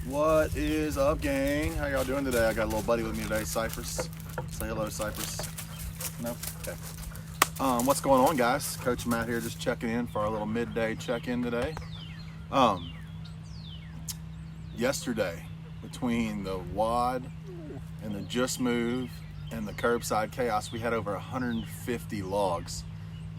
What is up, gang? How y'all doing today? I got a little buddy with me today, Cypress. Say hello, Cypress. No? Okay. What's going on, guys? Coach Matt here, just checking in for our little midday check-in today. Yesterday, between the WOD and the Just Move and the Curbside Chaos, we had over 150 logs.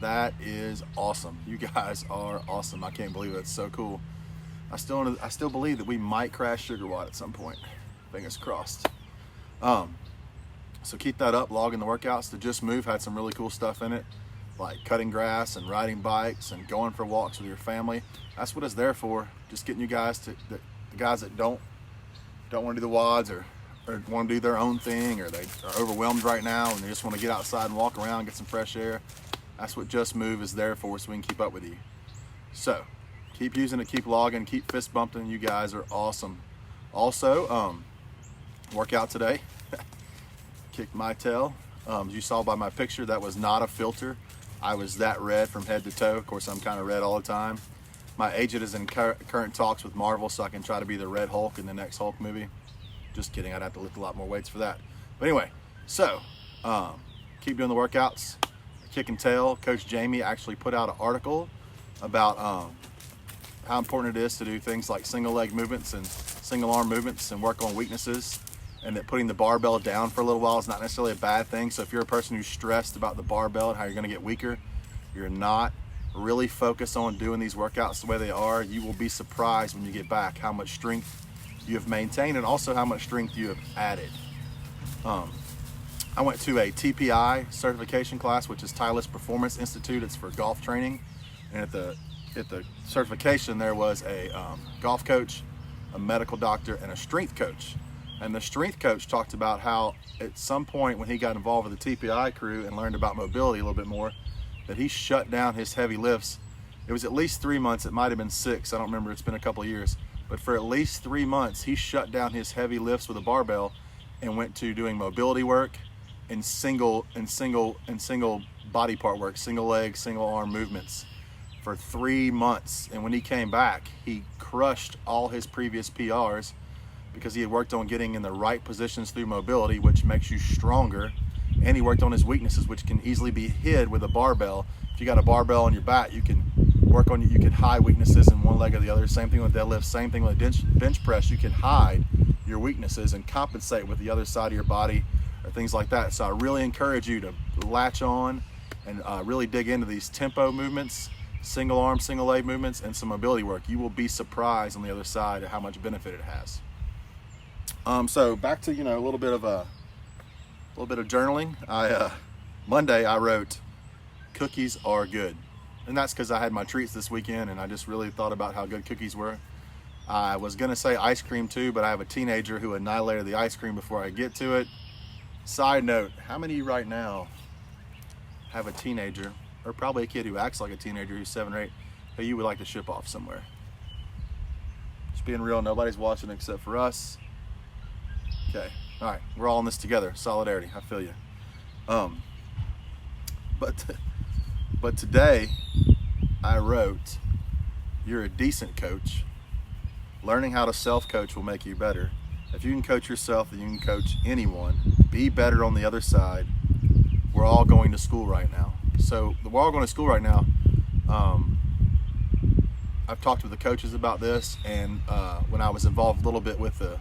That is awesome. You guys are awesome. I can't believe it. It's so cool. I still believe that we might crash Sugar Watt at some point. Fingers crossed. So keep that up, logging the workouts. The Just Move had some really cool stuff in it, like cutting grass and riding bikes and going for walks with your family. That's what it's there for. Just getting you guys to the guys that don't want to do the WODs or want to do their own thing, or they are overwhelmed right now and they just want to get outside and walk around, get some fresh air. That's what Just Move is there for, so we can keep up with you. So keep using it, keep logging, keep fist bumping. You guys are awesome. Also, workout today. Kicked my tail. As you saw by my picture, that was not a filter. I was that red from head to toe. Of course, I'm kind of red all the time. My agent is in current talks with Marvel, so I can try to be the Red Hulk in the next Hulk movie. Just kidding, I'd have to lift a lot more weights for that. But anyway, so keep doing the workouts. Kick and tail. Coach Jamie actually put out an article about how important it is to do things like single leg movements and single arm movements and work on weaknesses, and that putting the barbell down for a little while is not necessarily a bad thing. So if you're a person who's stressed about the barbell and how you're going to get weaker, you're not really focused on doing these workouts the way they are, you will be surprised when you get back how much strength you have maintained and also how much strength you have added. I went to a TPI certification class, which is Titleist Performance Institute. It's for golf training, and at the certification there was a golf coach, a medical doctor, and a strength coach. And the strength coach talked about how at some point when he got involved with the TPI crew and learned about mobility a little bit more, that he shut down his heavy lifts. It was at least 3 months, it might have been 6, I don't remember, it's been a couple of years, but for at least 3 months he shut down his heavy lifts with a barbell and went to doing mobility work and single body part work, single leg, single arm movements for 3 months. And when he came back, he crushed all his previous PRs because he had worked on getting in the right positions through mobility, which makes you stronger. And he worked on his weaknesses, which can easily be hid with a barbell. If you got a barbell on your back, you can work on, you can hide weaknesses in one leg or the other. Same thing with deadlift, same thing with bench press. You can hide your weaknesses and compensate with the other side of your body or things like that. So I really encourage you to latch on and really dig into these tempo movements, single arm, single leg movements, and some mobility work. You will be surprised on the other side at how much benefit it has. So back to, a little bit of journaling. Monday I wrote, cookies are good. And that's because I had my treats this weekend and I just really thought about how good cookies were. I was gonna say ice cream too, but I have a teenager who annihilated the ice cream before I get to it. Side note, how many of you right now have a teenager, or probably a kid who acts like a teenager who's 7 or 8, who you would like to ship off somewhere? Just being real, nobody's watching except for us. Okay, all right, we're all in this together. Solidarity, I feel you. But today I wrote, you're a decent coach. Learning how to self-coach will make you better. If you can coach yourself, then you can coach anyone. Be better on the other side. We're all going to school right now. So we're all going to school right now. I've talked with the coaches about this, and when I was involved a little bit with the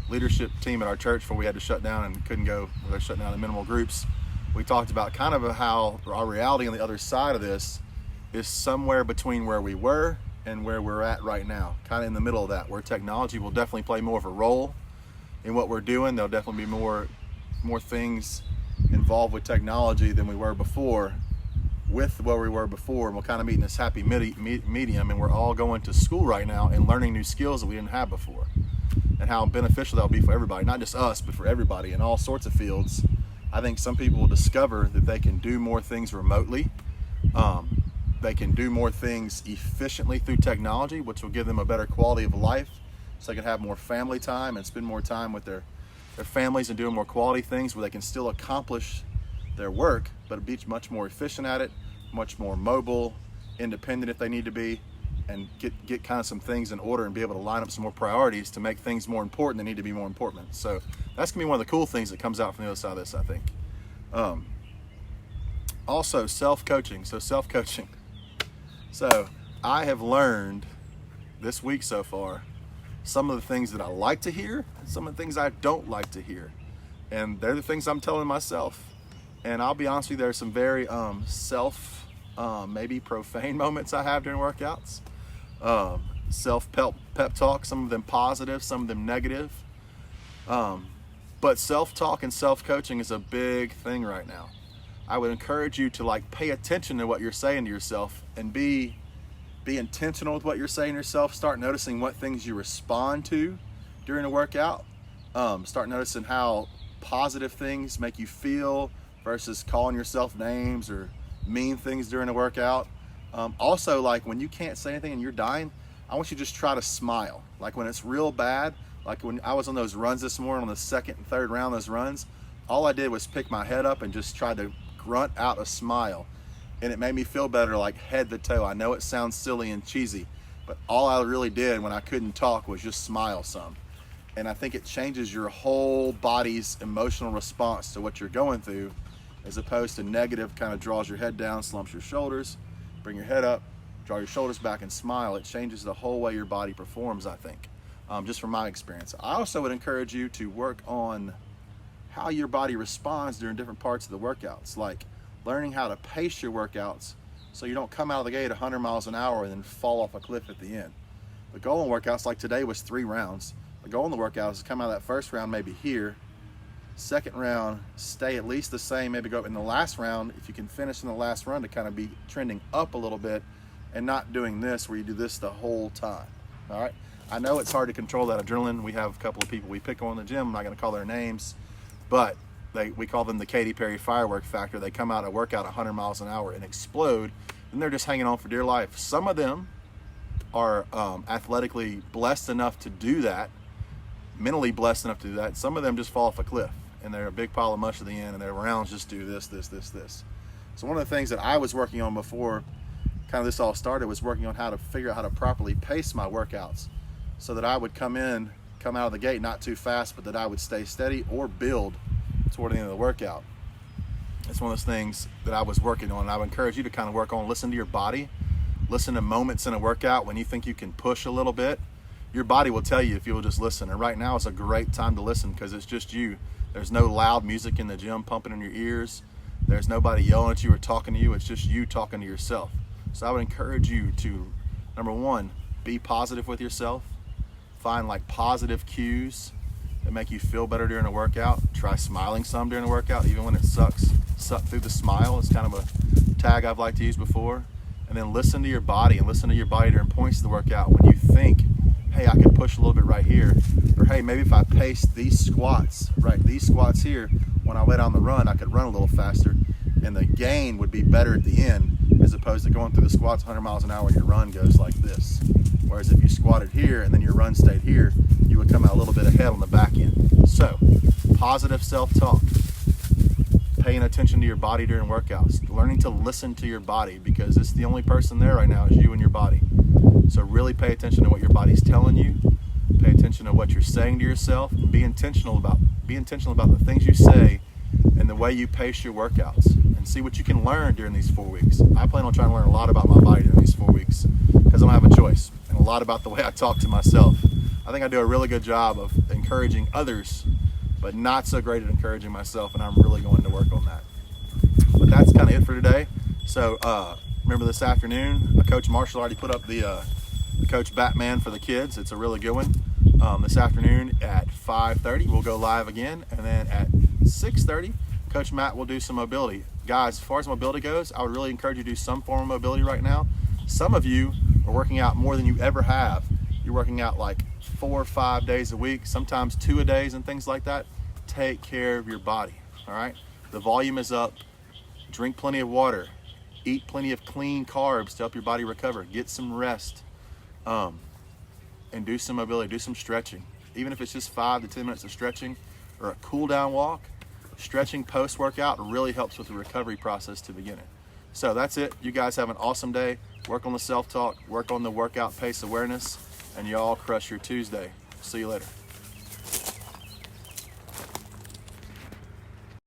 leadership team at our church before we had to shut down and couldn't go, they're shutting down in minimal groups, we talked about kind of how our reality on the other side of this is somewhere between where we were and where we're at right now, kind of in the middle of that, where technology will definitely play more of a role in what we're doing. There'll definitely be more things involved with technology than we were before, with where we were before, and we'll kind of meet in this happy medium, and we're all going to school right now and learning new skills that we didn't have before, and how beneficial that'll be for everybody, not just us, but for everybody in all sorts of fields. I think some people will discover that they can do more things remotely. They can do more things efficiently through technology, which will give them a better quality of life, so they can have more family time and spend more time with their families and doing more quality things where they can still accomplish their work, but be much more efficient at it, much more mobile, independent if they need to be, and get kind of some things in order and be able to line up some more priorities to make things more important that need to be more important. So that's gonna be one of the cool things that comes out from the other side of this, I think. Also, self-coaching. So I have learned this week so far some of the things that I like to hear and some of the things I don't like to hear. And they're the things I'm telling myself. And I'll be honest with you, there's some very maybe profane moments I have during workouts. Self-pep talk, some of them positive, some of them negative. But self-talk and self-coaching is a big thing right now. I would encourage you to like pay attention to what you're saying to yourself and be intentional with what you're saying to yourself. Start noticing what things you respond to during a workout. Start noticing how positive things make you feel versus calling yourself names or mean things during a workout. Also, like when you can't say anything and you're dying, I want you to just try to smile. Like when it's real bad, like when I was on those runs this morning on the second and third round, those runs, all I did was pick my head up and just try to grunt out a smile. And it made me feel better, like head to toe. I know it sounds silly and cheesy, but all I really did when I couldn't talk was just smile some. And I think it changes your whole body's emotional response to what you're going through, as opposed to negative, kind of draws your head down, slumps your shoulders, bring your head up, draw your shoulders back and smile. It changes the whole way your body performs, I think, just from my experience. I also would encourage you to work on how your body responds during different parts of the workouts, like learning how to pace your workouts so you don't come out of the gate 100 miles an hour and then fall off a cliff at the end. The goal in workouts, like today was 3 rounds. The goal in the workout is to come out of that first round maybe here, second round stay at least the same, maybe go in the last round, if you can finish in the last run, to kind of be trending up a little bit and not doing this where you do this the whole time. All right, I know it's hard to control that adrenaline. We have a couple of people we pick on in the gym, I'm not going to call their names, but we call them the Katy Perry firework factor. They come out of workout 100 miles an hour and explode, and they're just hanging on for dear life. Some of them are athletically blessed enough to do that, mentally blessed enough to do that. Some of them just fall off a cliff and they're a big pile of mush at the end, and their rounds just do this. So one of the things that I was working on before kind of this all started was working on how to figure out how to properly pace my workouts so that I would come out of the gate not too fast, but that I would stay steady or build toward the end of the workout. It's one of those things that I was working on. I would encourage you to kind of work on, listen to your body, listen to moments in a workout when you think you can push a little bit. Your body will tell you if you will just listen. And right now is a great time to listen because it's just you. There's no loud music in the gym pumping in your ears. There's nobody yelling at you or talking to you. It's just you talking to yourself. So I would encourage you to, number one, be positive with yourself. Find like positive cues that make you feel better during a workout. Try smiling some during a workout, even when it sucks. Suck through the smile. It's kind of a tag I've liked to use before. And then listen to your body, and listen to your body during points of the workout when you think, hey, I could push a little bit right here. Or hey, maybe if I pace these squats here, when I lay down the run, I could run a little faster and the gain would be better at the end, as opposed to going through the squats 100 miles an hour and your run goes like this. Whereas if you squatted here and then your run stayed here, you would come out a little bit ahead on the back end. So, positive self-talk, paying attention to your body during workouts, learning to listen to your body, because it's the only person there right now is you and your body. So really pay attention to what your body's telling you, pay attention to what you're saying to yourself, and be intentional about the things you say and the way you pace your workouts, and see what you can learn during these 4 weeks. I plan on trying to learn a lot about my body during these 4 weeks because I don't have a choice, and a lot about the way I talk to myself. I think I do a really good job of encouraging others, but not so great at encouraging myself, and I'm really going to work on that. But that's kind of it for today. So remember this afternoon, Coach Marshall already put up the Coach Batman for the kids. It's a really good one. This afternoon at 5:30 we'll go live again, and then at 6:30 Coach Matt will do some mobility. Guys, as far as mobility goes, I would really encourage you to do some form of mobility right now. Some of you are working out more than you ever have. You're working out like 4 or 5 days a week, sometimes 2 a days and things like that. Take care of your body, all right? The volume is up. Drink plenty of water. Eat plenty of clean carbs to help your body recover. Get some rest, and do some mobility, do some stretching. Even if it's just 5 to 10 minutes of stretching or a cool down walk, stretching post-workout really helps with the recovery process to begin it. So that's it. You guys have an awesome day. Work on the self-talk, work on the workout pace awareness, and y'all crush your Tuesday. See you later.